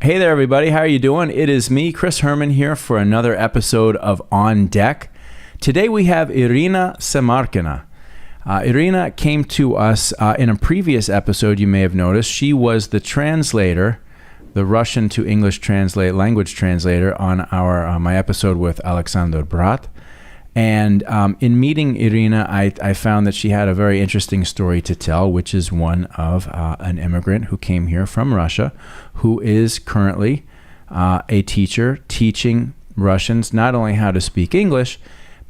Hey there, everybody. How are you doing? It is me, Chris Herman, here for another episode of On Deck. Today we have Irina Samarkina. Irina came to us in a previous episode. You may have noticed she was the translator, the Russian to English language translator on my episode with Alexander Brat. And in meeting Irina, I found that she had a very interesting story to tell, which is one of an immigrant who came here from Russia, who is currently a teacher teaching Russians not only how to speak English,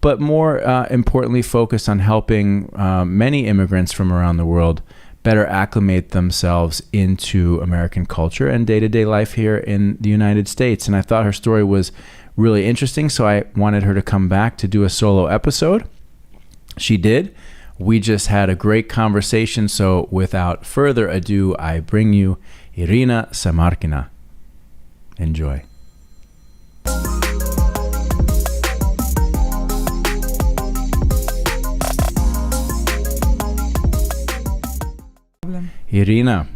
but more importantly focused on helping many immigrants from around the world better acclimate themselves into American culture and day-to-day life here in the United States. And I thought her story was really interesting, so I wanted her to come back to do a solo episode. She did. We just had a great conversation, so without further ado, I bring you Irina Samarkina. Enjoy. Ирина,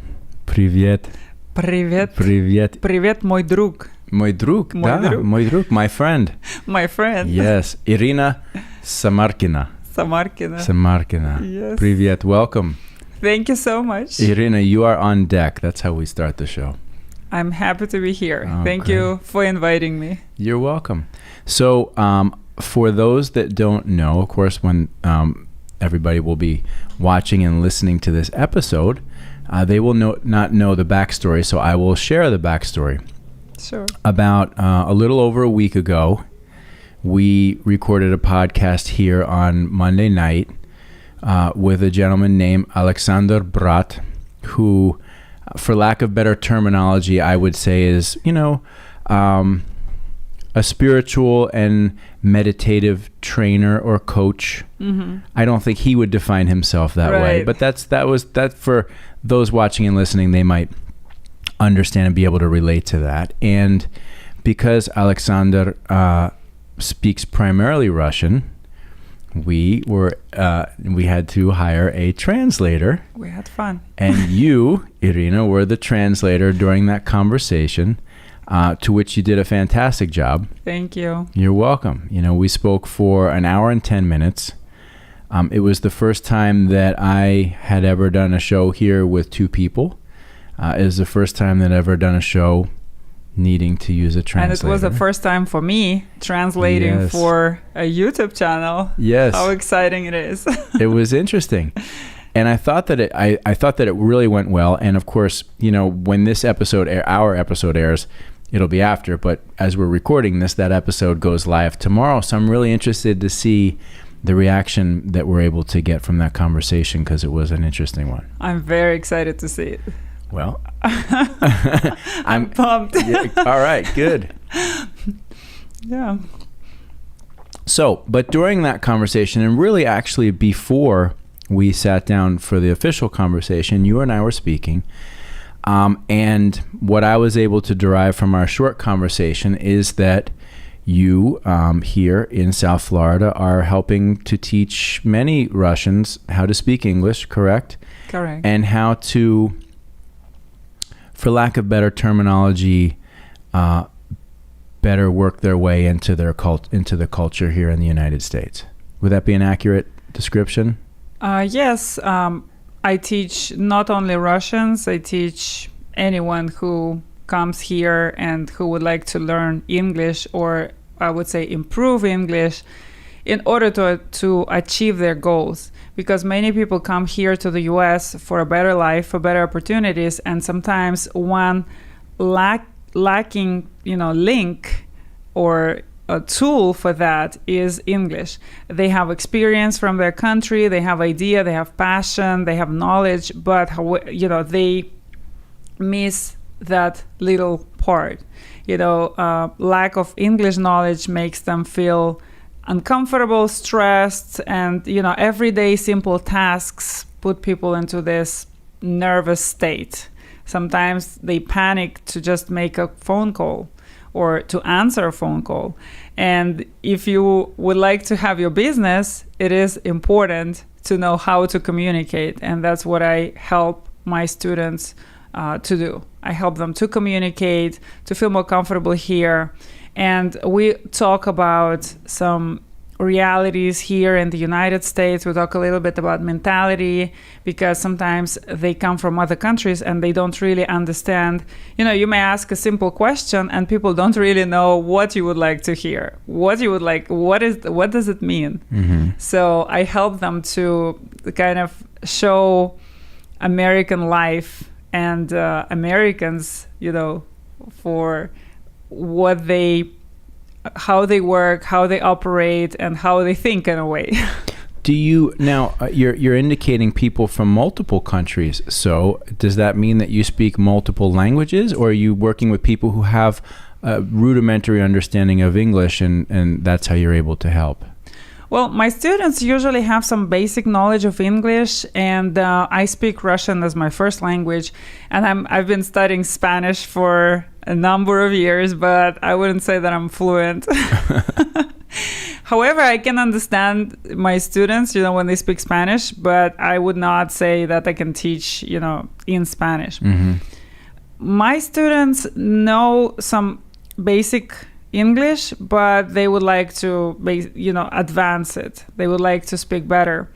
привет. Привет. Привет. Привет, мой друг. Мой друг, мой друг, my friend. My friend. Yes, Irina Samarkina. Samarkina. Yes. Привет, welcome. Thank you so much. Irina, you are on deck. That's how we start the show. I'm happy to be here. Okay. Thank you for inviting me. You're welcome. So, for those that don't know, of course, when everybody will be watching and listening to this episode, they will not know the backstory, so I will share the backstory. Sure. About a little over a week ago, we recorded a podcast here on Monday night with a gentleman named Alexander Brat, who, for lack of better terminology, I would say is, a spiritual and meditative trainer or coach. Mm-hmm. I don't think he would define himself that way, but that for those watching and listening, they might understand and be able to relate to that. And because Alexander speaks primarily Russian, we had to hire a translator. We had fun. And you, Irina, were the translator during that conversation, to which you did a fantastic job. Thank you. You're welcome. We spoke for an hour and 10 minutes. It was the first time that I had ever done a show here with two people. It was the first time that I've ever done a show needing to use a translator. And it was the first time for me translating for a YouTube channel. Yes. How exciting it is. It was interesting. And I thought that I thought that it really went well. And of course, when this episode, our episode airs, it'll be after. But as we're recording this, that episode goes live tomorrow. So I'm really interested to see the reaction that we're able to get from that conversation, because it was an interesting one. I'm very excited to see it. Well, I'm pumped. Yeah, all right, good. Yeah. So, but during that conversation, and really actually before we sat down for the official conversation, you and I were speaking. And what I was able to derive from our short conversation is that you here in South Florida are helping to teach many Russians how to speak English, correct? Correct. And how to, for lack of better terminology, better work their way into the culture here in the United States. Would that be an accurate description? Yes. I teach not only Russians, I teach anyone who comes here and who would like to learn English, or I would say improve English, in order to achieve their goals. Because many people come here to the US for a better life, for better opportunities, and sometimes one lacking, link or a tool for that is English. They have experience from their country, they have idea, they have passion, they have knowledge, but they miss that little part. Lack of English knowledge makes them feel uncomfortable, stressed, and everyday simple tasks put people into this nervous state. Sometimes they panic to just make a phone call or to answer a phone call. And if you would like to have your business, it is important to know how to communicate. And that's what I help my students to do. I help them to communicate, to feel more comfortable here. And we talk about some realities here in the United States. We talk a little bit about mentality, because sometimes they come from other countries and they don't really understand. You may ask a simple question and people don't really know what you would like to hear, what does it mean? Mm-hmm. So I help them to kind of show American life and Americans, for how they work, how they operate, and how they think in a way. Do you now? You're indicating people from multiple countries. So does that mean that you speak multiple languages, or are you working with people who have a rudimentary understanding of English, and that's how you're able to help? Well, my students usually have some basic knowledge of English, and I speak Russian as my first language, and I've been studying Spanish for a number of years, but I wouldn't say that I'm fluent. However, I can understand my students, when they speak Spanish, but I would not say that I can teach, in Spanish. Mm-hmm. My students know some basic English, but they would like to, advance it. They would like to speak better.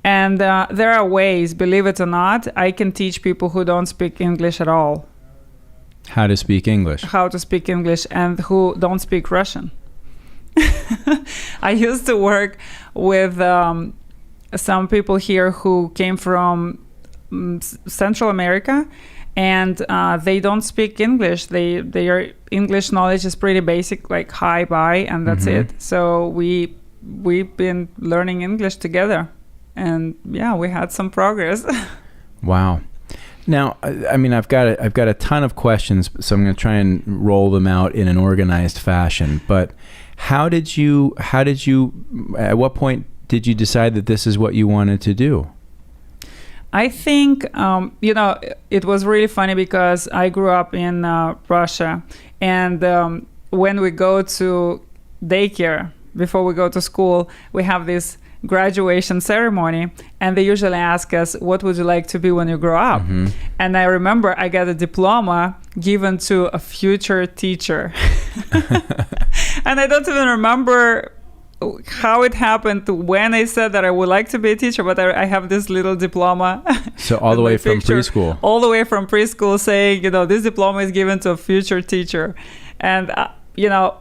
And there are ways, believe it or not, I can teach people who don't speak English at all. How to speak English. How to speak English, and who don't speak Russian. I used to work with some people here who came from Central America, and they don't speak English. Their English knowledge is pretty basic, like hi, bye, and that's Mm-hmm. it. So we've been learning English together, and yeah, we had some progress. Wow. Now, I've got a ton of questions, so I'm going to try and roll them out in an organized fashion. But how did you? At what point did you decide that this is what you wanted to do? I think, it was really funny because I grew up in Russia, and when we go to daycare, before we go to school, we have this graduation ceremony, and they usually ask us, what would you like to be when you grow up? Mm-hmm. And I remember I got a diploma given to a future teacher. And I don't even remember how it happened when I said that I would like to be a teacher, but I have this little diploma. So all the way from preschool. All the way from preschool saying, this diploma is given to a future teacher. And,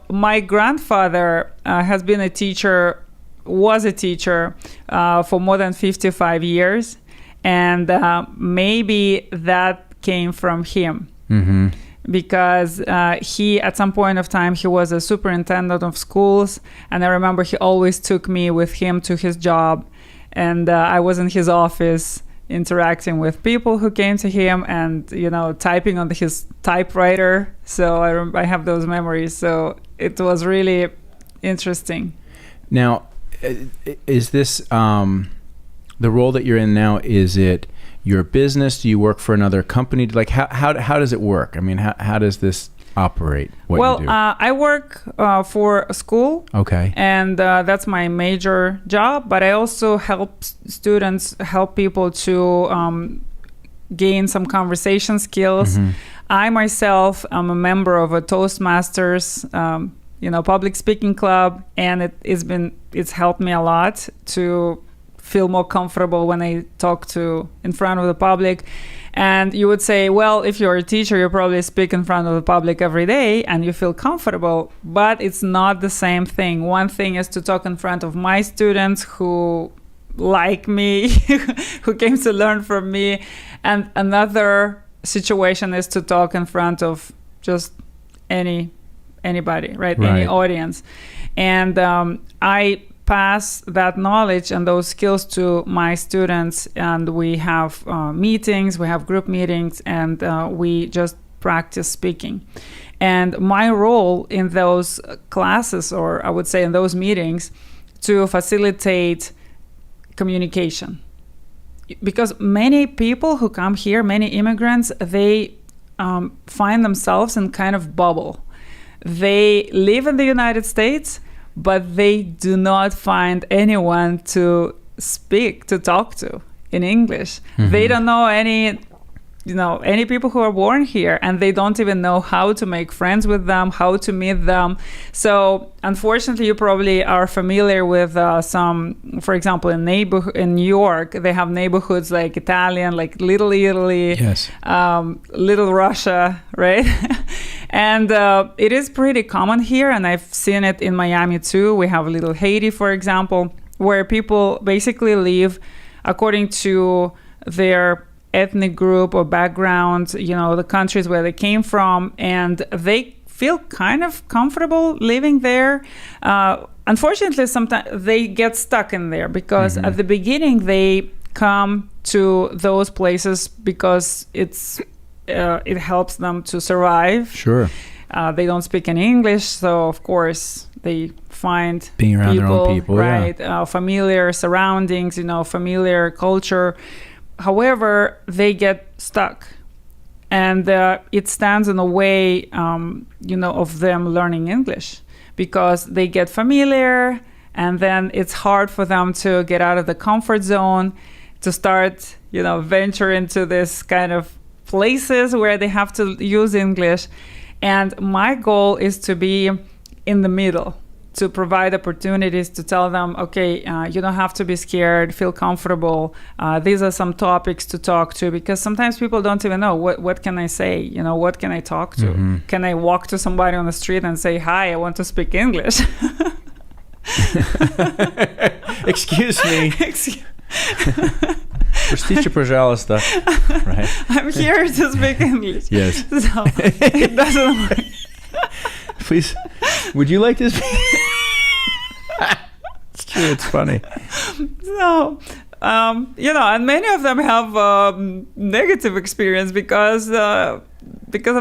my grandfather was a teacher for more than 55 years. And maybe that came from him. Mm-hmm. Because he, at some point of time, he was a superintendent of schools. And I remember he always took me with him to his job. And I was in his office interacting with people who came to him and, typing on his typewriter. So I have those memories. So it was really interesting. Now, is this the role that you're in now? Is it your business? Do you work for another company? Like how does it work? How does this operate? You do? I work for a school. Okay. And that's my major job. But I also help people to gain some conversation skills. Mm-hmm. I myself am a member of a Toastmasters public speaking club, and it's helped me a lot to feel more comfortable when I talk in front of the public. And you would say, well, if you're a teacher, you probably speak in front of the public every day and you feel comfortable, but it's not the same thing. One thing is to talk in front of my students who like me, who came to learn from me. And another situation is to talk in front of just anybody, right? Any audience. And I pass that knowledge and those skills to my students, and we have meetings, we have group meetings, and we just practice speaking. And my role in those classes, or I would say in those meetings, to facilitate communication. Because many people who come here, many immigrants, they find themselves in kind of bubble. They live in the United States, but they do not find anyone to talk to in English. Mm-hmm. They don't know any, any people who are born here, and they don't even know how to make friends with them, how to meet them. So unfortunately, you probably are familiar with some, for example, in New York, they have neighborhoods like Italian, like Little Italy, Yes. Little Russia, right? And it is pretty common here, and I've seen it in Miami too. We have Little Haiti, for example, where people basically live according to their ethnic group or background, the countries where they came from, and they feel kind of comfortable living there. Unfortunately, sometimes they get stuck in there because at the beginning they come to those places because it helps them to survive. Sure. They don't speak any English, so of course they find Being around their own people, right? Familiar surroundings, familiar culture. However, they get stuck, and it stands in the way, of them learning English because they get familiar, and then it's hard for them to get out of the comfort zone, to start, venture into this kind of places where they have to use English. And my goal is to be in the middle, to provide opportunities to tell them, okay, you don't have to be scared, feel comfortable. These are some topics to talk to, because sometimes people don't even know what can I say, what can I talk to? Can I walk to somebody on the street and say, hi, I want to speak English? Excuse me. Простите, пожалуйста. Right. I'm here to speak English. Yes. So it doesn't work. Please, would you like this? It's true. It's funny. So, and many of them have negative experience because of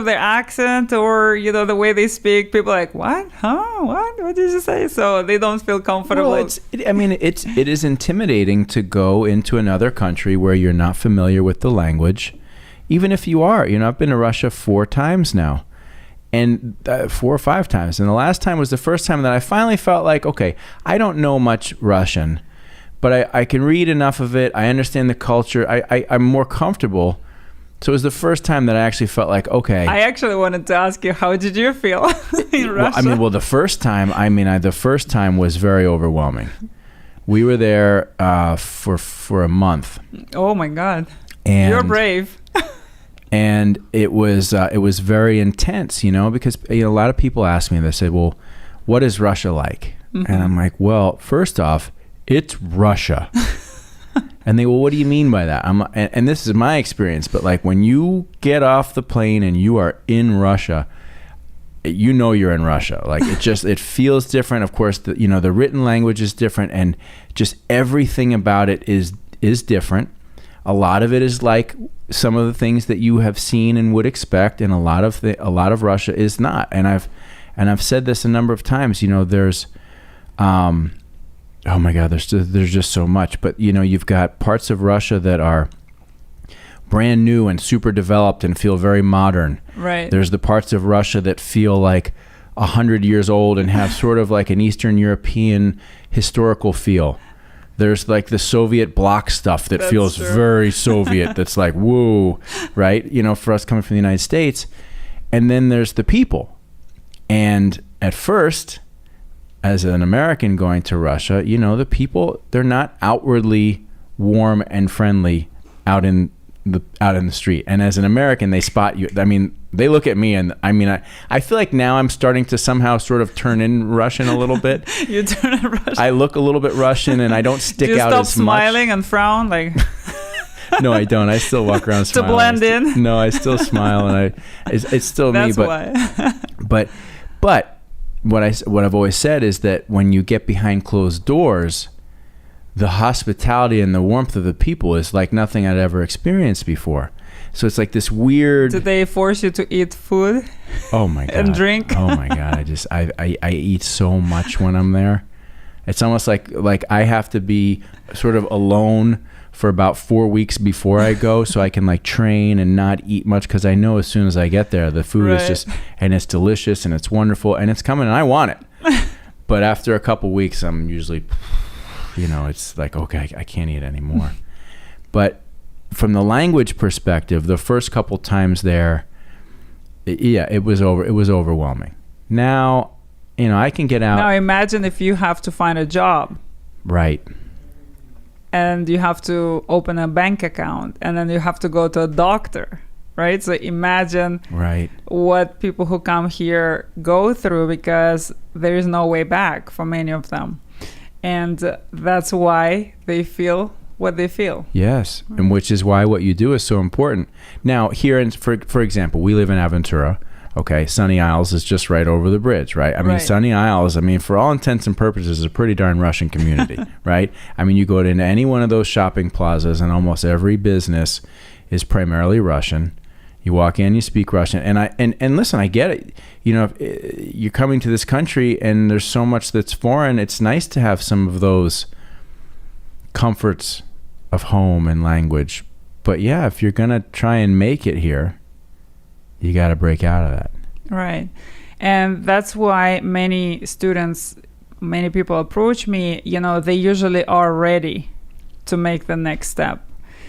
their accent or, the way they speak. People are like, what? Huh? What did you say? So they don't feel comfortable. Well, it is intimidating to go into another country where you're not familiar with the language, even if you are. I've been to Russia 4 times now. And 4 or 5 times. And the last time was the first time that I finally felt like, okay, I don't know much Russian, but I can read enough of it. I understand the culture. I'm more comfortable. So it was the first time that I actually felt like, okay. I actually wanted to ask you, how did you feel in Russia? The first time was very overwhelming. We were there for a month. Oh my God. And you're brave. And it was very intense, because a lot of people ask me, they said, well, what is Russia like? And I'm like, well, first off, it's Russia. And they, well, what do you mean by that? And this is my experience, but like when you get off the plane and you are in Russia, you're in Russia. Like it feels different. Of course, the written language is different, and just everything about it is different. A lot of it is like some of the things that you have seen and would expect, and a lot of Russia is not. And I've said this a number of times. There's, oh my God, there's just so much. But you've got parts of Russia that are brand new and super developed and feel very modern. Right. There's the parts of Russia that feel like 100 years old and have sort of like an Eastern European historical feel. There's like the Soviet bloc stuff that feels very Soviet. That's like, whoa, right? For us coming from the United States. And then there's the people. And at first, as an American going to Russia, the people, they're not outwardly warm and friendly out in the street. And as an American, they spot you. They look at me, and I feel like now I'm starting to somehow sort of turn in Russian a little bit. You turn in Russian. I look a little bit Russian, and I don't stick out as much. Do you stop smiling and frown like? No, I don't. I still walk around smiling. To blend in. No, I still smile, and it's still me. That's why. But what I've always said is that when you get behind closed doors, the hospitality and the warmth of the people is like nothing I'd ever experienced before. So it's like this weird. Do they force you to eat food? Oh my God. And drink? Oh my God. I eat so much when I'm there. It's almost like I have to be sort of alone for about 4 weeks before I go, so I can like train and not eat much, because I know as soon as I get there, the food is just, and it's delicious and it's wonderful and it's coming and I want it. But after a couple weeks, I'm usually, it's like, okay, I can't eat anymore. But from the language perspective, the first couple times there, it was overwhelming. Now, I can get out. Now imagine if you have to find a job. Right. And you have to open a bank account, and then you have to go to a doctor, right? So imagine what people who come here go through, because there is no way back for many of them. And that's why they feel what they feel. Yes, and which is why what you do is so important. Now, here, for example, we live in Aventura. Okay, Sunny Isles is just right over the bridge, right? I mean, Sunny Isles, for all intents and purposes, is a pretty darn Russian community, right? I mean, you go into any one of those shopping plazas, and almost every business is primarily Russian. You walk in, you speak Russian, and listen, I get it. If you're coming to this country and there's so much that's foreign, it's nice to have some of those comforts of home and language. But yeah, if you're gonna try and make it here, you got to break out of that. Right. And that's why many people approach me, they usually are ready to make the next step.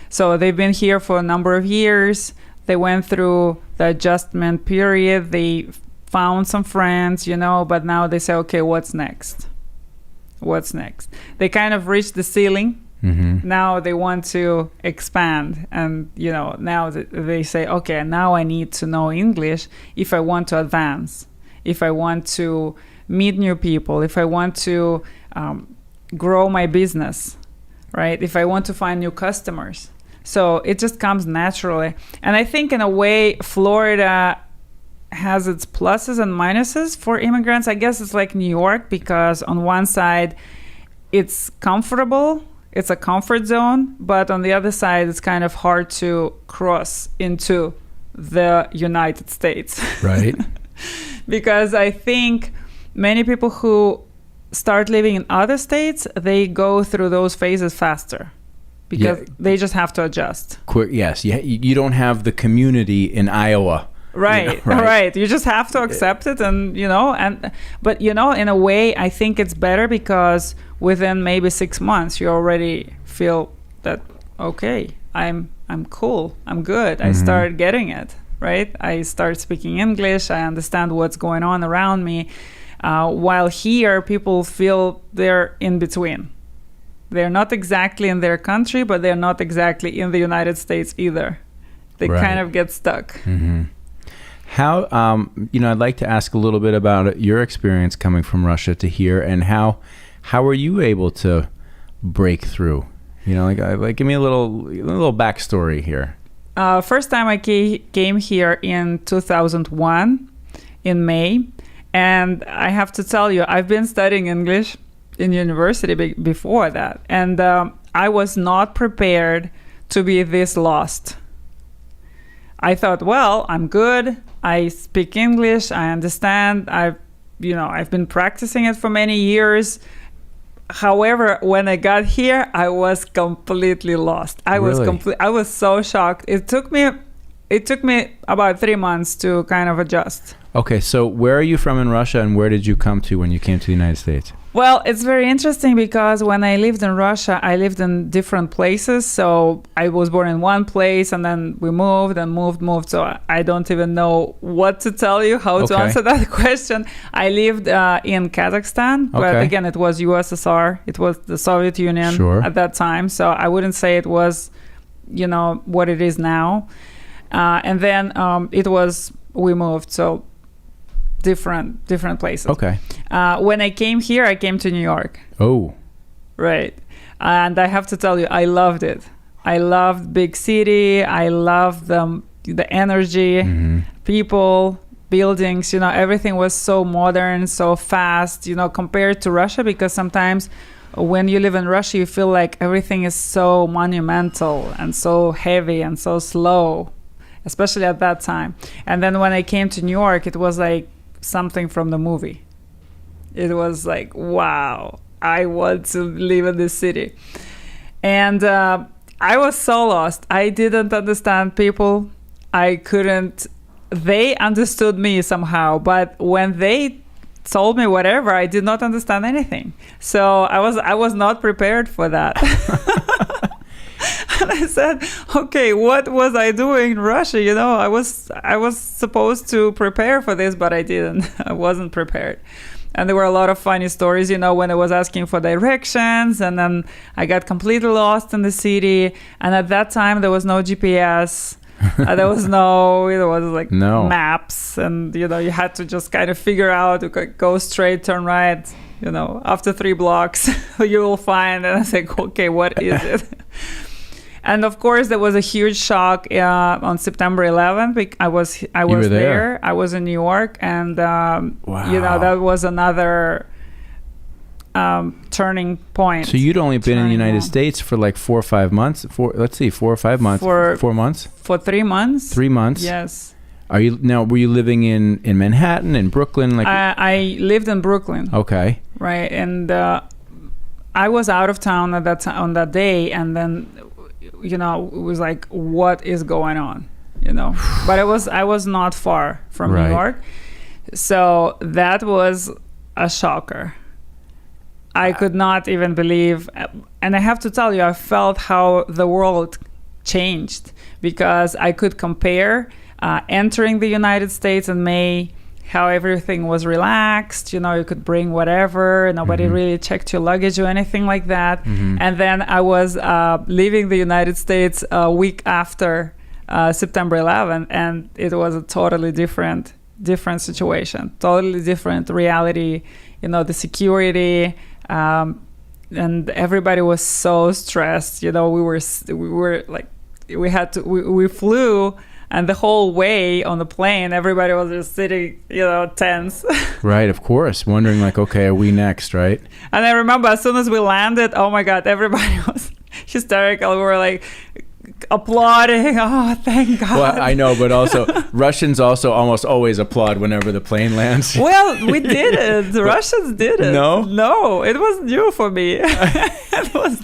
So they've been here for a number of years. They went through the adjustment period. They found some friends, but now they say, okay, what's next? What's next? They kind of reached the ceiling. Mm-hmm. Now they want to expand, and now they say, okay, now I need to know English if I want to advance, if I want to meet new people, if I want to grow my business, right? If I want to find new customers. So it just comes naturally. And I think in a way, Florida has its pluses and minuses for immigrants. I guess it's like New York, because on one side, it's comfortable. It's a comfort zone, but on the other side, it's kind of hard to cross into the United States. Right. Because I think many people who start living in other states, they go through those phases faster because they just have to adjust. Yes. You don't have the community in Iowa. Right, right. You just have to accept it, but in a way, I think it's better because within maybe 6 months, you already feel that, okay, I'm cool, I'm good. Mm-hmm. I start getting it, right? I start speaking English. I understand what's going on around me. While here, people feel they're in between. They're not exactly in their country, but they're not exactly in the United States either. They kind of get stuck. Mm-hmm. How, I'd like to ask a little bit about your experience coming from Russia to here, and how were you able to break through? Give me a little backstory here. First time I came here in 2001 in May, and I have to tell you, I've been studying English in university before that, and I was not prepared to be this lost. I thought, well, I'm good. I speak English. I understand. I've been practicing it for many years. However, when I got here, I was completely lost. I was so shocked. It took me about 3 months to kind of adjust. Okay, so where are you from in Russia, and where did you come to when you came to the United States? Well, it's very interesting because when I lived in Russia, I lived in different places. So I was born in one place, and then we moved. So I don't even know what to tell you, how to answer that question. I lived in Kazakhstan, but again, it was USSR. It was the Soviet Union at that time. So I wouldn't say it was, what it is now. And then we moved. So different places. Okay. When I came here, I came to New York. Oh. Right. And I have to tell you, I loved it. I loved big city. I loved the energy, people, buildings, everything was so modern, so fast, compared to Russia, because sometimes when you live in Russia, you feel like everything is so monumental and so heavy and so slow, especially at that time. And then when I came to New York, it was like something from the movie. It was like, wow, I want to live in this city. And I was so lost. I didn't understand people. They understood me somehow, but when they told me whatever, I did not understand anything. So I was not prepared for that. And I said, okay, what was I doing in Russia? I was supposed to prepare for this, but I didn't. I wasn't prepared. And there were a lot of funny stories, when I was asking for directions, and then I got completely lost in the city. And at that time, there was no GPS. There was like No. maps, and you had to just kind of figure out, go straight, turn right. After 3 blocks, you will find. And I was like, okay, what is it? And of course, there was a huge shock on September 11th. I was there. I was in New York, and Wow. that was another turning point. So you'd only been in the United States for like 4 or 5 months. 4 or 5 months. 4 months. For 3 months. 3 months. Yes. Were you living in Manhattan, in Brooklyn? I lived in Brooklyn. Okay. Right, and I was out of town on that day, and then it was like, what is going on? But I was not far from Right. New York, so that was a shocker. I could not even believe, and I have to tell you, I felt how the world changed, because I could compare entering the United States in May, how everything was relaxed. You could bring whatever. Nobody Mm-hmm. really checked your luggage or anything like that. Mm-hmm. And then I was leaving the United States a week after September 11th, and it was a totally different situation, totally different reality. The security, and everybody was so stressed. We were like, we flew. And the whole way on the plane, everybody was just sitting, tense. Right, of course. Wondering like, okay, are we next, right? And I remember as soon as we landed, oh my God, everybody was hysterical. We were like applauding. Oh, thank God. Well, I know, but also Russians also almost always applaud whenever the plane lands. Well, we did it. The Russians did it. No, it was new for me. It was.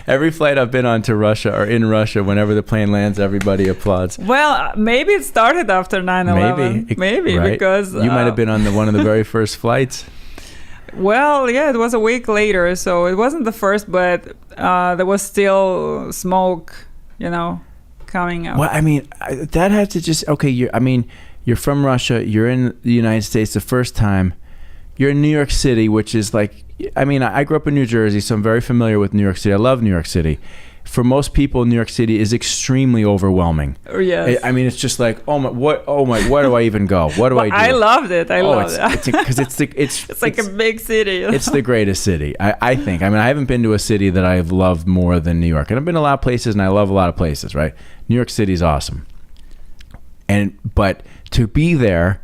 Every flight I've been on to Russia or in Russia, whenever the plane lands, everybody applauds. Well, maybe it started after 9/11. Maybe right. because you might have been on one of the very first flights. Well, yeah, it was a week later, so it wasn't the first, but there was still smoke, coming out. Well, I mean, that had to just you're from Russia, you're in the United States the first time, you're in New York City, which is like, I grew up in New Jersey, so I'm very familiar with New York City. I love New York City. For most people, New York City is extremely overwhelming. Yes. It's just like, where do I even go? What do I do? I loved it. I loved it. Because it's like a big city. It's the greatest city, I think. I haven't been to a city that I've loved more than New York. And I've been to a lot of places, and I love a lot of places, right? New York City is awesome. But to be there,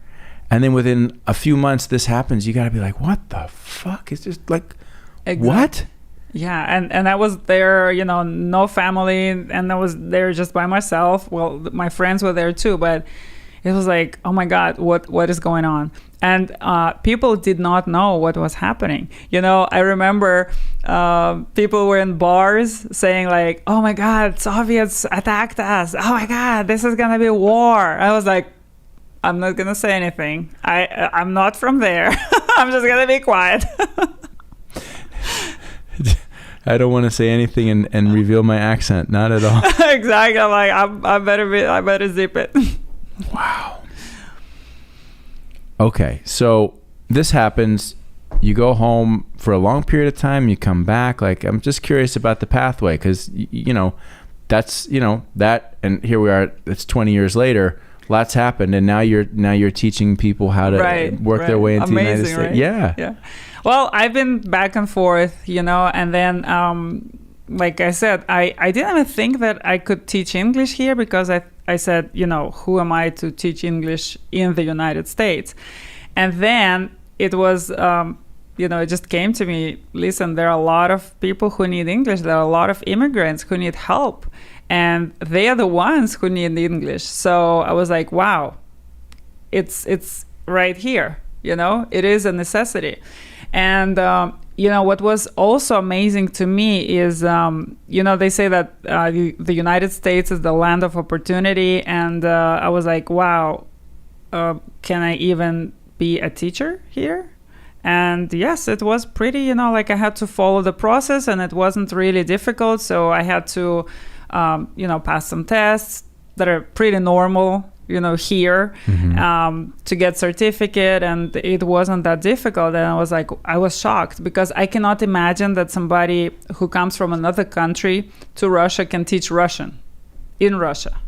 and then within a few months this happens, you got to be like, what the fuck? It's just like, exactly. What? Yeah, and I was there, no family, and I was there just by myself. Well, my friends were there too, but it was like, oh my God, what is going on? And people did not know what was happening. I remember people were in bars saying like, oh my God, Soviets attacked us. Oh my God, this is gonna be war. I was like, I'm not gonna say anything. I'm not from there. I'm just gonna be quiet. I don't want to say anything and reveal my accent. Not at all. Exactly. I'm like, I better zip it. Wow. Okay, so this happens. You go home for a long period of time. You come back. Like, I'm just curious about the pathway, because that's that, and here we are. It's 20 years later. Lots happened, and now you're teaching people how to work their way into the United States. Right? Yeah. Well, I've been back and forth, and then like I said, I didn't even think that I could teach English here, because I said, who am I to teach English in the United States? And then it was, it just came to me, listen, there are a lot of people who need English. There are a lot of immigrants who need help. And they are the ones who need English. So I was like, wow, it's right here. It is a necessity. And, what was also amazing to me is, they say that the United States is the land of opportunity. And I was like, wow, can I even be a teacher here? And yes, it was pretty, like I had to follow the process, and it wasn't really difficult. So I had to pass some tests that are pretty normal, here, to get certificate, and it wasn't that difficult. And I was shocked, because I cannot imagine that somebody who comes from another country to Russia can teach Russian in Russia.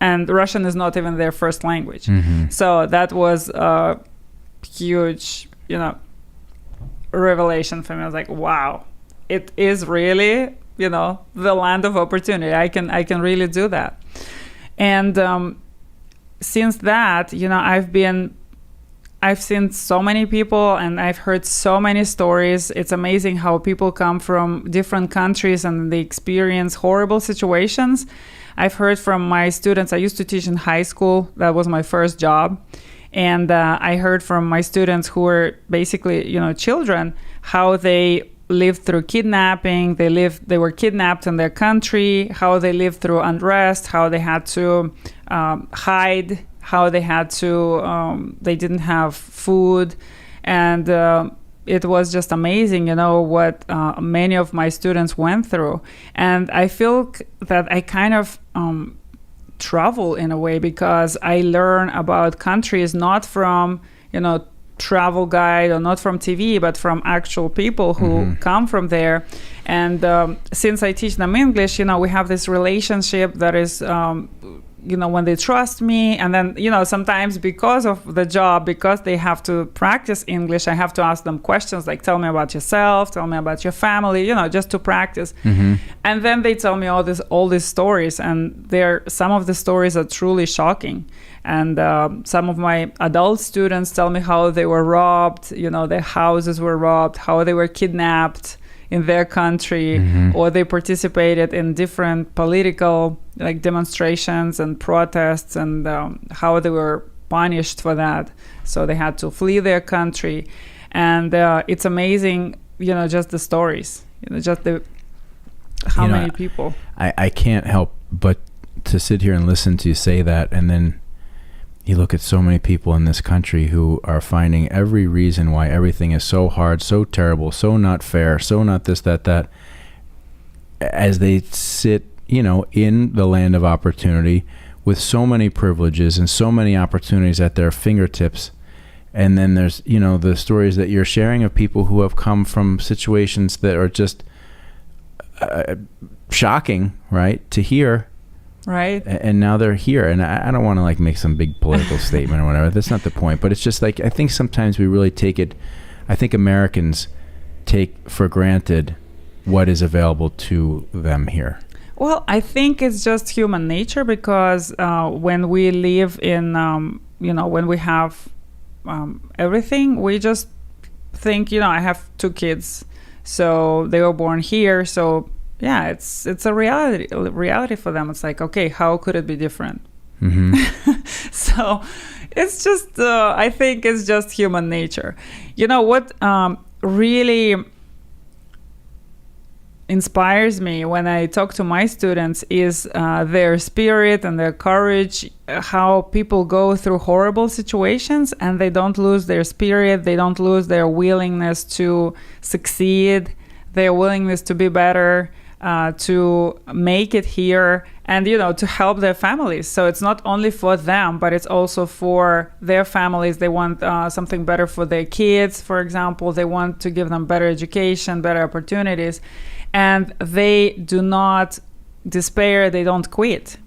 And Russian is not even their first language. So that was a huge, revelation for me. I was like, wow, it is really, the land of opportunity. I can really do that. And since that, I've seen so many people, and I've heard so many stories. It's amazing how people come from different countries and they experience horrible situations. I've heard from my students. I used to teach in high school. That was my first job. And I heard from my students who were basically, children, how they lived through kidnapping. They were kidnapped in their country, how they lived through unrest, how they had to hide, how they had to, they didn't have food. And it was just amazing, what many of my students went through. And I feel that I kind of travel in a way, because I learn about countries not from, travel guide or not from TV, but from actual people who come from there. And since I teach them English, we have this relationship that is, when they trust me. And then, sometimes because of the job, because they have to practice English, I have to ask them questions like, tell me about yourself, tell me about your family, just to practice. And then they tell me all these stories, and some of the stories are truly shocking. And some of my adult students tell me how they were robbed, their houses were robbed, how they were kidnapped in their country, or they participated in different political demonstrations and protests, and how they were punished for that. So they had to flee their country. And it's amazing, just the stories, how many people. I can't help but to sit here and listen to you say that, and then you look at so many people in this country who are finding every reason why everything is so hard, so terrible, so not fair, so not this, that, as they sit, in the land of opportunity with so many privileges and so many opportunities at their fingertips. And then there's, the stories that you're sharing of people who have come from situations that are just shocking, right, to hear. Right. And now they're here. And I don't want to make some big political statement or whatever. That's not the point. But it's just I think sometimes we really I think Americans take for granted what is available to them here. Well, I think it's just human nature, because when we live in, when we have everything, we just think, I have 2 kids, so they were born here. So yeah, it's a reality for them. It's like, okay, how could it be different? So it's just, I think it's just human nature. What really inspires me when I talk to my students is their spirit and their courage, how people go through horrible situations and they don't lose their spirit, they don't lose their willingness to succeed, their willingness to be better, to make it here, and to help their families. So it's not only for them, but it's also for their families. They want something better for their kids, for example. They want to give them better education, better opportunities. And they do not despair, they don't quit.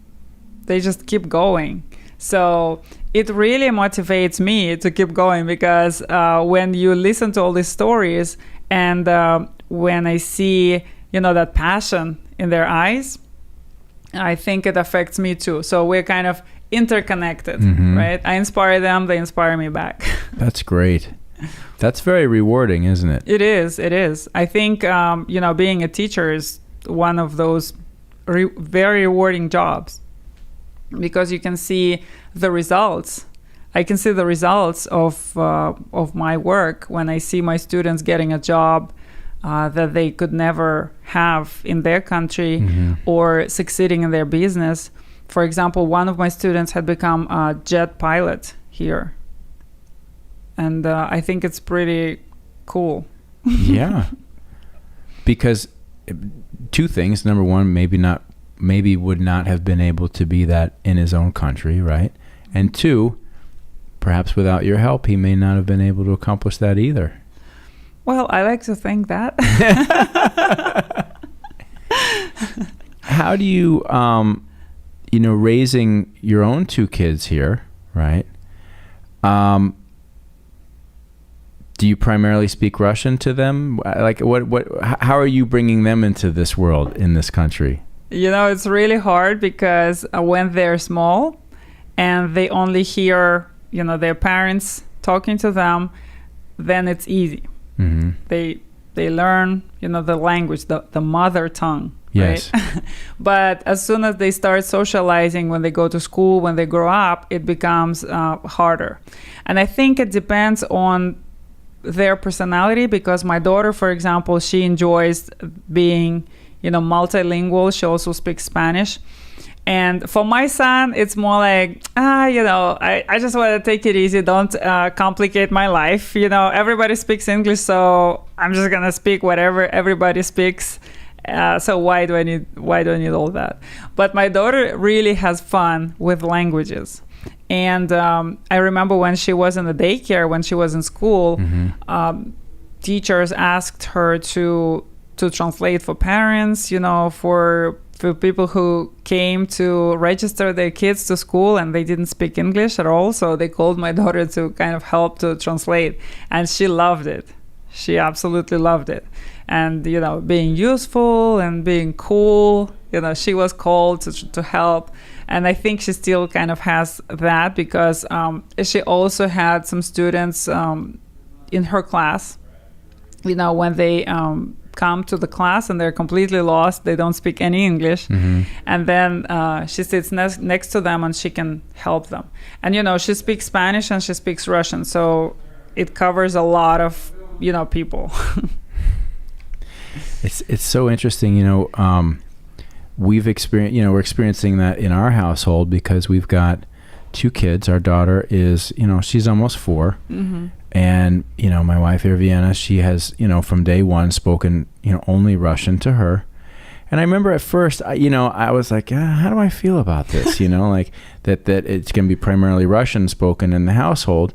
They just keep going. So it really motivates me to keep going, because when you listen to all these stories and when I see, that passion in their eyes, I think it affects me too. So we're kind of interconnected, right? I inspire them, they inspire me back. That's great. That's very rewarding, isn't it? It is. I think, being a teacher is one of those very rewarding jobs, because you can see the results. I can see the results of my work when I see my students getting a job that they could never have in their country, or succeeding in their business. For example, one of my students had become a jet pilot here. And I think it's pretty cool. Yeah. Because 2 things. Number one, maybe not maybe would not have been able to be that in his own country, right? And two, perhaps without your help, he may not have been able to accomplish that either. Well, I like to think that. How do you, raising your own two kids here, right? Do you primarily speak Russian to them? Like, how are you bringing them into this world in this country? It's really hard because when they're small and they only hear, their parents talking to them, then it's easy. Mm-hmm. They learn, the language, the mother tongue. Yes. Right? But as soon as they start socializing, when they go to school, when they grow up, it becomes harder. And I think it depends on their personality, because my daughter, for example, she enjoys being, multilingual. She also speaks Spanish. And for my son, it's more like, I just want to take it easy. Don't complicate my life. Everybody speaks English, so I'm just going to speak whatever everybody speaks. So why do I need all that? But my daughter really has fun with languages. And I remember when she was in the daycare, when she was in school, mm-hmm. Teachers asked her to translate for parents, for people who came to register their kids to school and they didn't speak English at all. So they called my daughter to kind of help to translate. And she loved it. She absolutely loved it. And, being useful and being cool, she was called to help. And I think she still kind of has that because she also had some students in her class, when they come to the class and they're completely lost, they don't speak any English. Mm-hmm. And then she sits next to them and she can help them. And, she speaks Spanish and she speaks Russian. So it covers a lot of, people. It's so interesting, we've experienced, we're experiencing that in our household because we've got two kids. Our daughter is, she's almost 4. Mm-hmm. And, my wife, Irina, she has, from day one spoken, only Russian to her. And I remember at first, I was like, how do I feel about this? Like that it's going to be primarily Russian spoken in the household.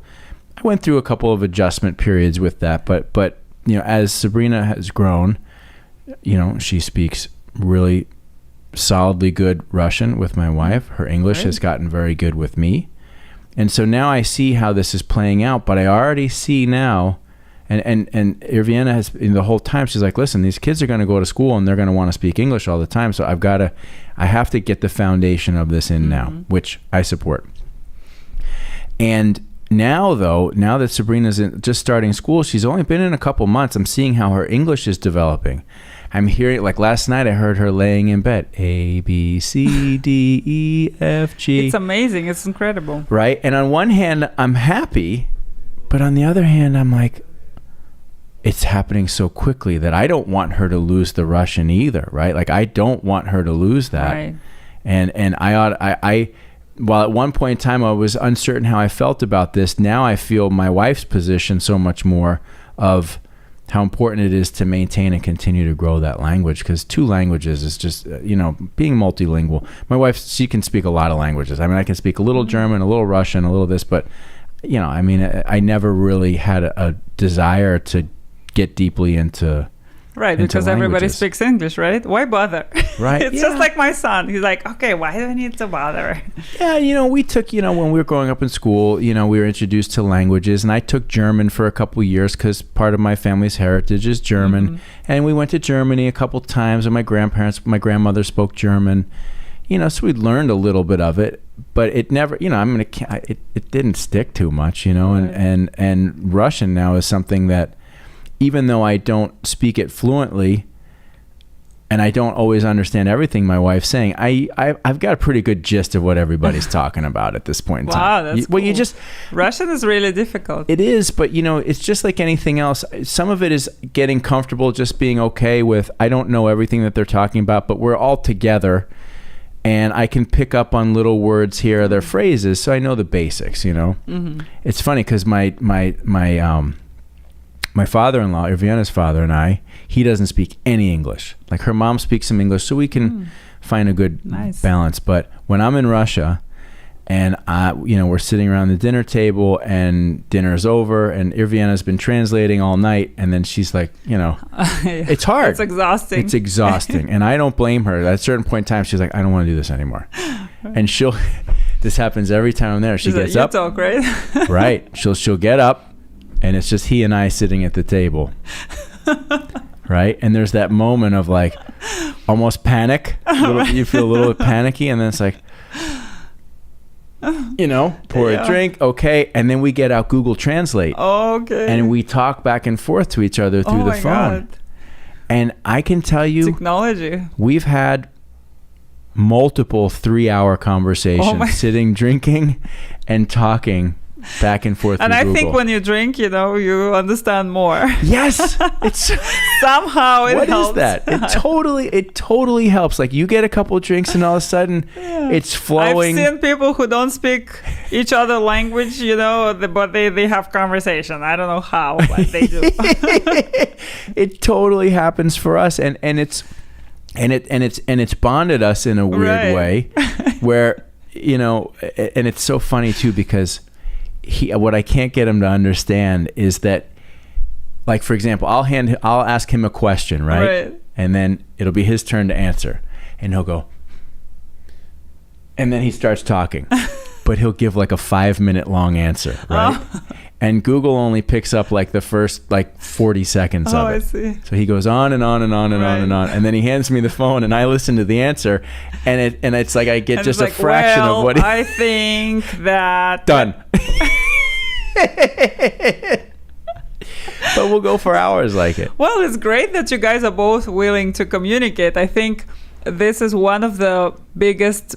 I went through a couple of adjustment periods with that, but as Sabrina has grown, she speaks really solidly good Russian with my wife. Her English has gotten very good with me. And so now I see how this is playing out, but I already see now, and Irina has, the whole time, she's like, listen, these kids are going to go to school and they're going to want to speak English all the time. So I have to get the foundation of this in mm-hmm. now, which I support. And now that Sabrina's just starting school, she's only been in a couple months. I'm seeing how her English is developing. I'm hearing, like last night, I heard her laying in bed, A, B, C, D, E, F, G. It's amazing. It's incredible. Right? And on one hand, I'm happy, but on the other hand, I'm like, it's happening so quickly that I don't want her to lose the Russian either, right? Like, I don't want her to lose that. Right. And while at one point in time I was uncertain how I felt about this, now I feel my wife's position so much more of how important it is to maintain and continue to grow that language, because 2 languages is just, being multilingual. My wife, she can speak a lot of languages. I mean, I can speak a little German, a little Russian, a little this, but, I never really had a desire to get deeply into Right, because everybody speaks English, right? Why bother? Right. It's just like my son. He's like, okay, why do I need to bother? Yeah, we took, when we were growing up in school, we were introduced to languages, and I took German for a couple of years because part of my family's heritage is German. Mm-hmm. And we went to Germany a couple times, and my grandmother spoke German. So we learned a little bit of it, but it never, it didn't stick too much, Right. And Russian now is something that, even though I don't speak it fluently and I don't always understand everything my wife's saying, I've got a pretty good gist of what everybody's talking about at this point in time. Wow, that's cool. Russian is really difficult. It is, but it's just like anything else. Some of it is getting comfortable, just being okay with, I don't know everything that they're talking about, but we're all together and I can pick up on little words here, their phrases, so I know the basics, Mm-hmm. It's funny because my father-in-law, Irina's father, and he doesn't speak any English. Like, her mom speaks some English, so we can find a good Nice. balance. But when I'm in Russia and we're sitting around the dinner table and dinner's over and Irvina's been translating all night, and then she's like, it's hard. It's exhausting. It's exhausting. And I don't blame her. At a certain point in time, she's like, I don't want to do this anymore. And this happens every time I'm there. She gets up. You talk, right? Right. She'll get up, and it's just he and I sitting at the table. Right. And there's that moment of like almost panic. You feel a little bit panicky, and then it's like, pour a drink. Okay. And then we get out Google Translate. Okay. And we talk back and forth to each other through the phone. God. And I can tell you, Technology. we've had multiple 3-hour conversations, sitting, drinking, and talking back and forth. And through I Google. think when you drink, you understand more. Yes, it's somehow it what helps. is that? It totally helps. Like you get a couple drinks, and all of a sudden, it's flowing. I've seen people who don't speak each other language, but they have conversation. I don't know how, but they do. It totally happens for us, and it's bonded us in a weird way, where and it's so funny too, because what I can't get him to understand is that, like, for example, I'll ask him a question, right? And then it'll be his turn to answer, and he'll go, and then he starts talking, but he'll give like a 5-minute long answer, right? And Google only picks up like the first 40 seconds of it. I see. So he goes on and on and on and on and on, and then he hands me the phone, and I listen to the answer, and it's like I get just a fraction of what I think that done. But we'll go for hours like it. Well, it's great that you guys are both willing to communicate. I think this is one of the biggest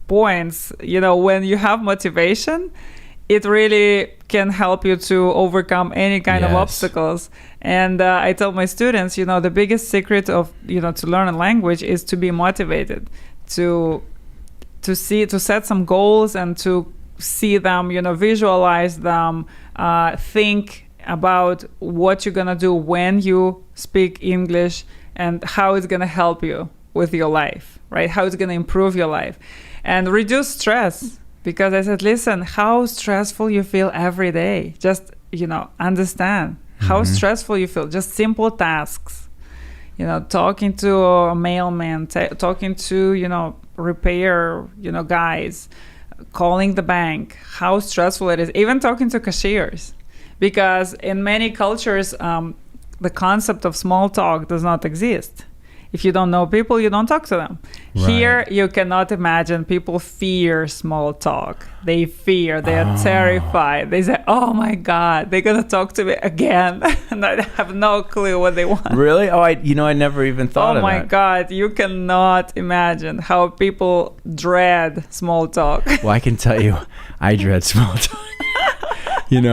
points. When you have motivation, it really can help you to overcome any kind of obstacles. And I tell my students, the biggest secret of, to learn a language is to be motivated, to set some goals and to see them, visualize them, think about what you're going to do when you speak English and how it's going to help you with your life, right? How it's going to improve your life and reduce stress. Because I said, listen, how stressful you feel every day. Just, understand how stressful you feel. Just simple tasks. Talking to a mailman, talking to, repair, guys, calling the bank, how stressful it is. Even talking to cashiers. Because in many cultures, the concept of small talk does not exist. If you don't know people, you don't talk to them. Right. Here, you cannot imagine. People fear small talk. They fear. They are terrified. They say, oh, my God, they're going to talk to me again. And I have no clue what they want. Really? Oh, I never even thought of that. Oh, my God. You cannot imagine how people dread small talk. Well, I can tell you, I dread small talk. Talking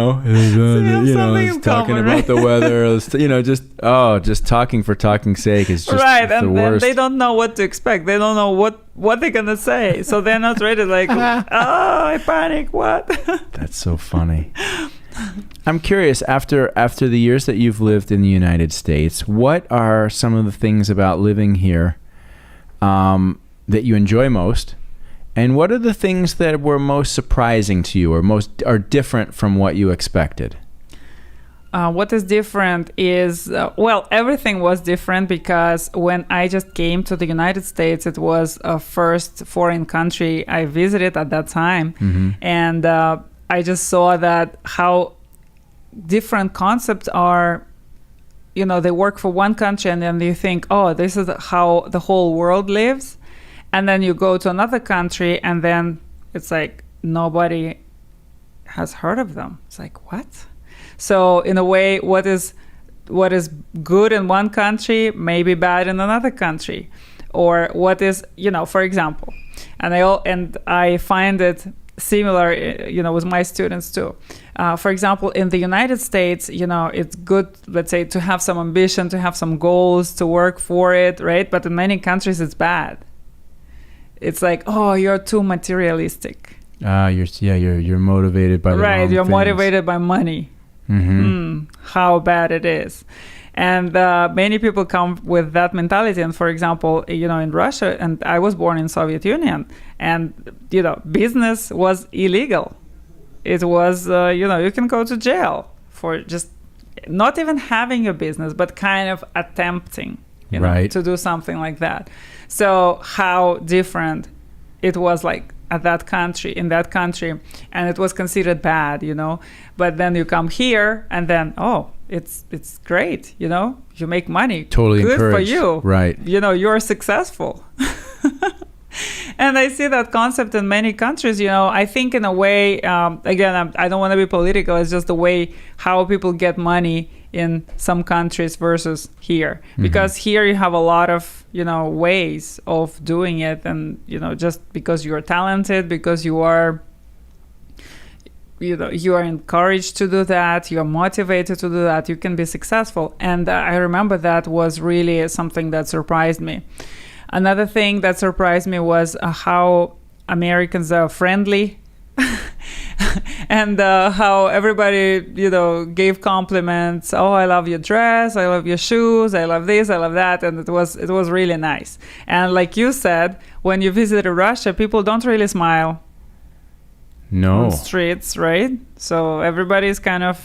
common, about the weather, just talking for talking's sake is just right, the and worst. Then they don't know what to expect. They don't know what they're gonna say, so they're not ready. Like, I panic. What? That's so funny. I'm curious. After the years that you've lived in the United States, what are some of the things about living here that you enjoy most? And what are the things that were most surprising to you or different from what you expected? What is different is, everything was different because when I just came to the United States, it was a first foreign country I visited at that time. Mm-hmm. And I just saw that how different concepts are, they work for one country and then you think, oh, this is how the whole world lives. And then you go to another country and then it's like nobody has heard of them. It's like, what? So in a way, what is good in one country may be bad in another country. Or what is, for example, and I find it similar, with my students too. For example, in the United States, it's good, let's say, to have some ambition, to have some goals, to work for it, right? But in many countries, it's bad. It's like, oh, you're too materialistic. You're motivated by the wrong right. You're things. Motivated by money. Mm-hmm. How bad it is, And many people come with that mentality. And for example, in Russia, and I was born in Soviet Union, and business was illegal. It was you can go to jail for just not even having a business, but kind of attempting to do something like that. So how different it was like in that country, and it was considered bad, But then you come here, and then it's great, You make money, totally good encouraged. for you, right? You're successful. And I see that concept in many countries. I think in a way, again, I don't want to be political. It's just the way how people get money in some countries versus here. Because here you have a lot of, ways of doing it. And, just because you're talented, because you are, you are encouraged to do that, you're motivated to do that, you can be successful. And I remember that was really something that surprised me. Another thing that surprised me was how Americans are friendly and how everybody, gave compliments. Oh, I love your dress. I love your shoes. I love this. I love that. And it was really nice. And like you said, when you visited Russia, people don't really smile. No. On streets, right? So everybody's kind of,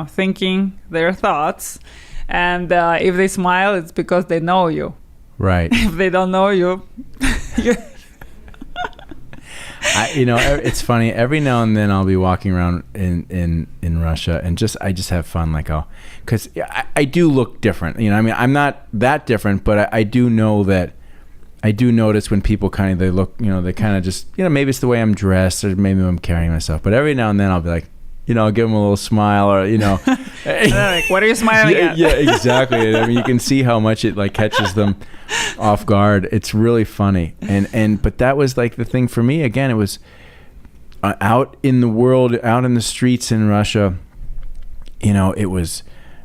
thinking their thoughts. And if they smile, it's because they know you. Right. If they don't know you, it's funny. Every now and then I'll be walking around in Russia, and I just have fun, because I do look different. I'm not that different, but I do know that I do notice when people they look, they kind of just, maybe it's the way I'm dressed, or maybe I'm carrying myself. But every now and then I'll be like, I'll give them a little smile, or like, what are you smiling at? Yeah, exactly. You can see how much it catches them off guard. It's really funny, but that was the thing for me. Again, it was out in the world, out in the streets in Russia. It was,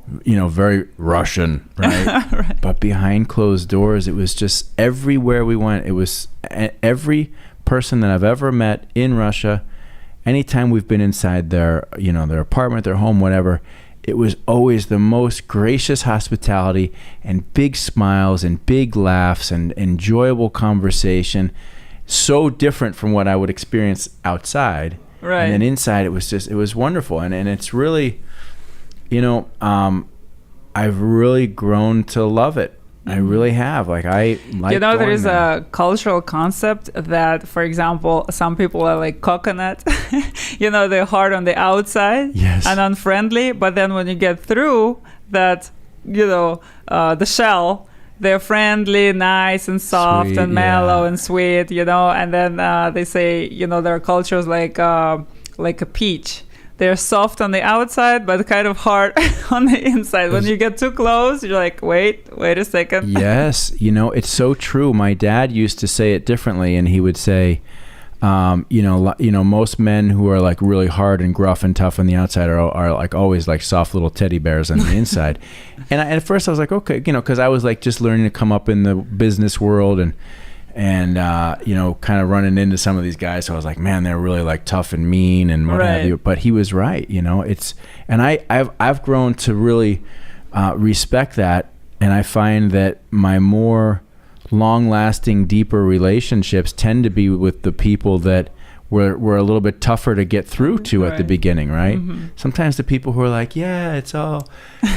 very Russian, right? Right. But behind closed doors, it was just everywhere we went. It was every person that I've ever met in Russia. Anytime we've been inside their apartment, their home, whatever, it was always the most gracious hospitality and big smiles and big laughs and enjoyable conversation. So different from what I would experience outside. Right. And then inside, it was wonderful. And it's really, I've really grown to love it. I really have. I like there is a cultural concept that, for example, some people are like coconut. They're hard on the outside, yes, and unfriendly. But then when you get through that, the shell, they're friendly, nice, and soft, sweet, and mellow, yeah, and sweet. And then they say, there are cultures like a peach. They're soft on the outside, but kind of hard on the inside. When you get too close, you're like, wait a second. Yes, it's so true. My dad used to say it differently, and he would say, most men who are really hard and gruff and tough on the outside are always soft little teddy bears on the inside. And at first I was like, okay, because I was just learning to come up in the business world and kind of running into some of these guys. So I was like, man, they're really tough and mean and what have you. But he was right, and I've grown to really respect that. And I find that my more long-lasting, deeper relationships tend to be with the people that were a little bit tougher to get through to at the beginning, right? Mm-hmm. Sometimes the people who are like, yeah, it's all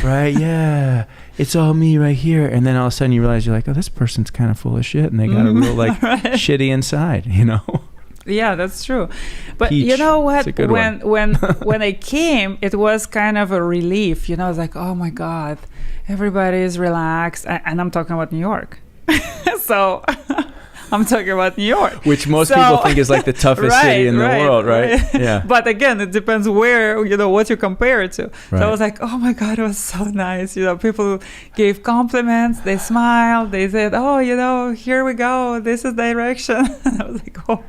right, yeah, it's all me right here, and then all of a sudden you realize you're like, oh, this person's kind of full of shit, and they got a real shitty inside, Yeah, that's true. But Peach. You know what? It's a good one. When I came, it was kind of a relief. I was like, oh my God, everybody is relaxed, and I'm talking about New York. So I'm talking about New York, which most people think is the toughest city in the world, right? Yeah. But again, it depends where what you compare it to. Right. So I was like, oh my God, it was so nice. People gave compliments, they smiled, they said, oh, here we go, this is direction. And I was like, oh,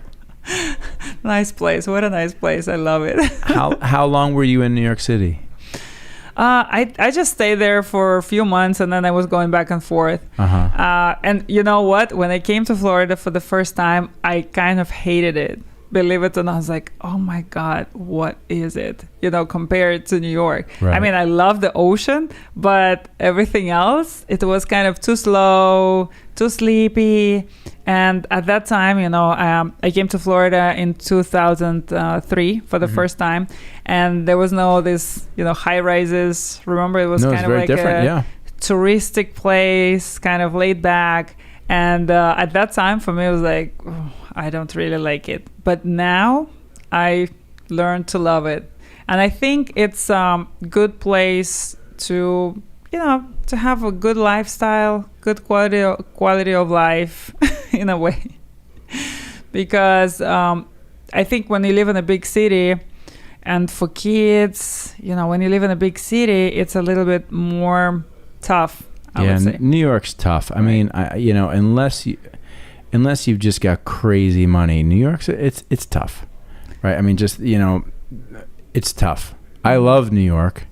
nice place. What a nice place. I love it. How long were you in New York City? I just stayed there for a few months, and then I was going back and forth. Uh-huh. And you know what? When I came to Florida for the first time, I kind of hated it. believe it or not. I was like, oh my God, what is it? Compared to New York. Right. I mean, I love the ocean, but everything else, it was kind of too slow, too sleepy. And at that time, I came to Florida in 2003 for the first time. And there was no this, high rises. Remember, it was kind of very like different, a touristic place, kind of laid back. And at that time, for me, it was like, oh, I don't really like it. But now I learned to love it. And I think it's a good place to, to have a good lifestyle, good quality of life in a way. Because I think when you live in a big city, and for kids, when you live in a big city, it's a little bit more tough, I would say. New York's tough. I mean, unless you've just got crazy money, New York's it's tough, right? I mean, just it's tough. I love New York,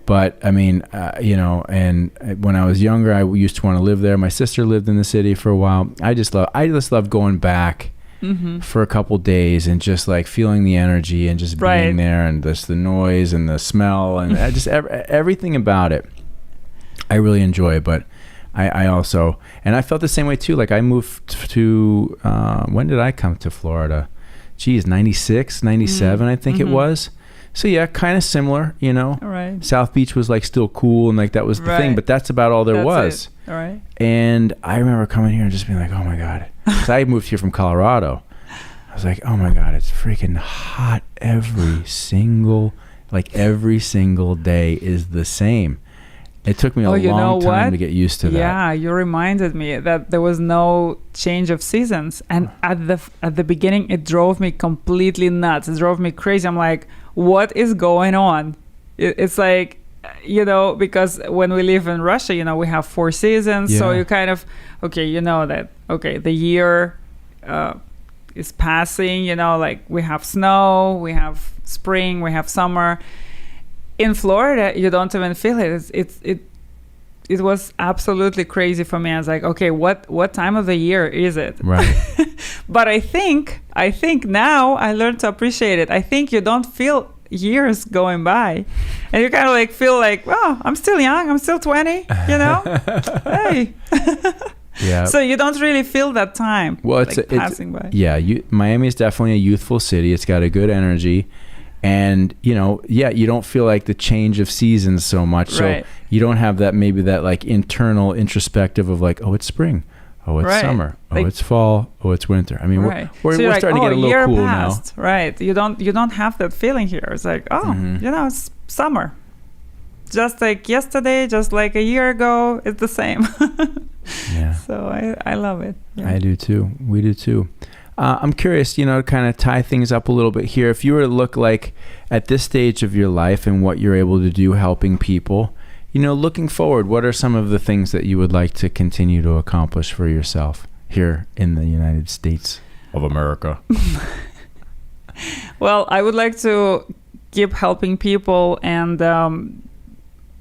but I mean, and when I was younger, I used to want to live there. My sister lived in the city for a while. I just love going back for a couple days and just like feeling the energy and just being there, and just the noise and the smell and just everything about it. I really enjoy it, but I also, and I felt the same way too. Like I moved to, when did I come to Florida? Geez, 96, 97, I think it was. So yeah, kind of similar, Right. South Beach was like still cool and like that was the thing, but that's about all there was. All right. And I remember coming here and just being like, oh my God. 'Cause I moved here from Colorado. I was like, oh my God, it's freaking hot every single day is the same. It took me a long time to get used to that. Yeah, you reminded me that there was no change of seasons. And at the beginning, it drove me completely nuts. It drove me crazy. I'm like, what is going on? It's like, because when we live in Russia, we have 4 seasons. Yeah. So you kind of, the year is passing, like we have snow, we have spring, we have summer. In Florida, you don't even feel it. It was absolutely crazy for me. I was like, okay, what time of the year is it? Right. But I think now I learned to appreciate it. I think you don't feel years going by, and you kind of like feel like, oh, I'm still young. I'm still 20. Hey. Yeah. So you don't really feel that time. Well, it's passing by. Yeah, Miami is definitely a youthful city. It's got a good energy. And, you don't feel like the change of seasons so much. So you don't have that, maybe that like internal introspective of like, oh, it's spring. Oh, it's summer. Oh, it's fall. Oh, it's winter. I mean, we're so starting to get a little cool passed. Now. Right. You don't have that feeling here. It's like, it's summer. Just like yesterday, just like a year ago, it's the same. Yeah. So I love it. Yeah. I do too. We do too. I'm curious, to kind of tie things up a little bit here. If you were to look like at this stage of your life and what you're able to do helping people, looking forward, what are some of the things that you would like to continue to accomplish for yourself here in the United States of America? Well, I would like to keep helping people, and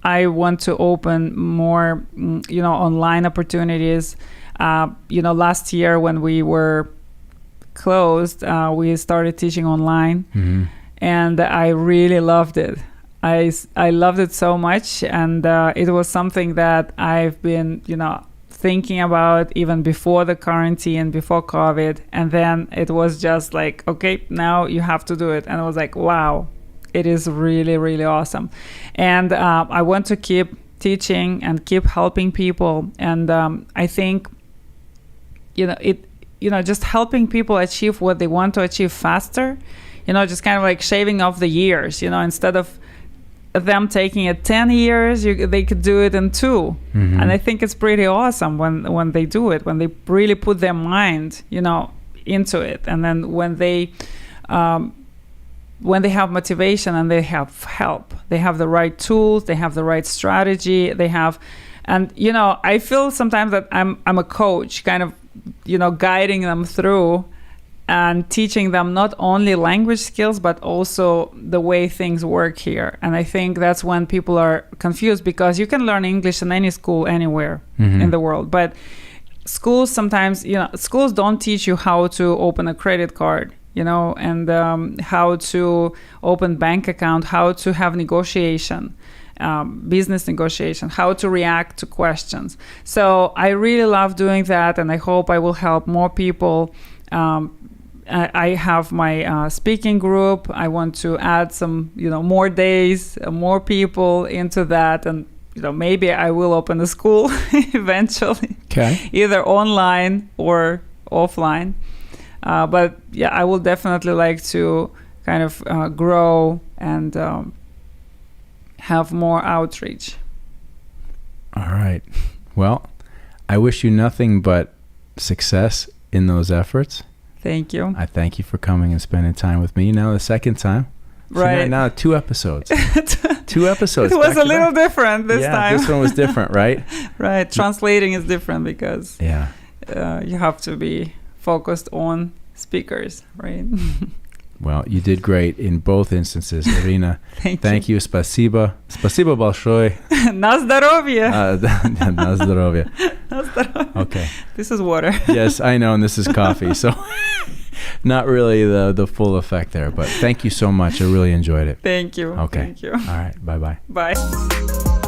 I want to open more, online opportunities. Last year when we were closed, we started teaching online, and I really loved it. I loved it so much, and it was something that I've been thinking about even before the quarantine, before COVID, and then it was just like, okay, now you have to do it. And I was like, wow, it is really, really awesome. And I want to keep teaching and keep helping people, and I think just helping people achieve what they want to achieve faster, just kind of like shaving off the years, instead of them taking it 10 years, they could do it in 2. And I think it's pretty awesome when they do it, when they really put their mind, into it. And then when they have motivation and they have help, they have the right tools, they have the right strategy, and I feel sometimes that I'm a coach, kind of, guiding them through and teaching them not only language skills, but also the way things work here. And I think that's when people are confused, because you can learn English in any school anywhere in the world. But schools sometimes, schools don't teach you how to open a credit card. and how to open bank account, how to have negotiation, business negotiation, how to react to questions. So I really love doing that, and I hope I will help more people. I have my speaking group. I want to add some, more days, more people into that, and maybe I will open a school eventually. Okay. Either online or offline. But yeah, I will definitely like to kind of grow and have more outreach. All right. Well, I wish you nothing but success in those efforts. Thank you. I thank you for coming and spending time with me. Now the second time. Right. So now 2 episodes. 2 episodes. It was a little different this time. This one was different, right? Right. Translating is different because you have to be focused on speakers, right? Well, you did great in both instances, Irina. Thank you. Спасибо. Спасибо большое. На здоровье. На здоровье. На здоровье. Okay. This is water. Yes, I know, and this is coffee, so not really the full effect there. But thank you so much. I really enjoyed it. Thank you. Okay. Thank you. All right. Bye-bye. Bye.